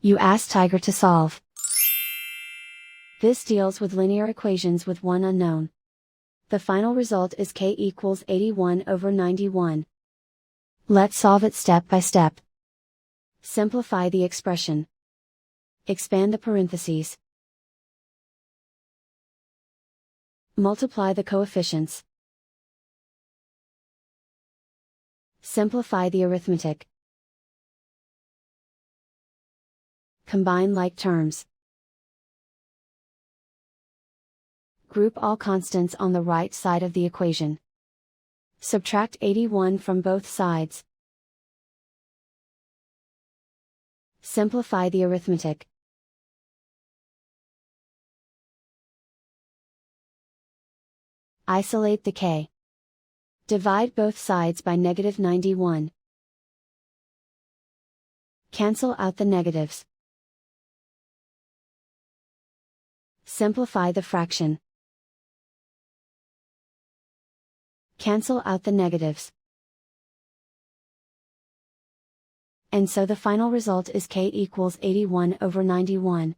You ask Tiger to solve. This deals with linear equations with one unknown. The final result is k equals 81 over 91. Let's solve it step by step. Simplify the expression. Expand the parentheses. Multiply the coefficients. Simplify the arithmetic. Combine like terms. Group all constants on the right side of the equation. Subtract 81 from both sides. Simplify the arithmetic. Isolate the k. Divide both sides by -91. Cancel out the negatives. Simplify the fraction. Cancel out the negatives. And so the final result is k equals 81 over 91.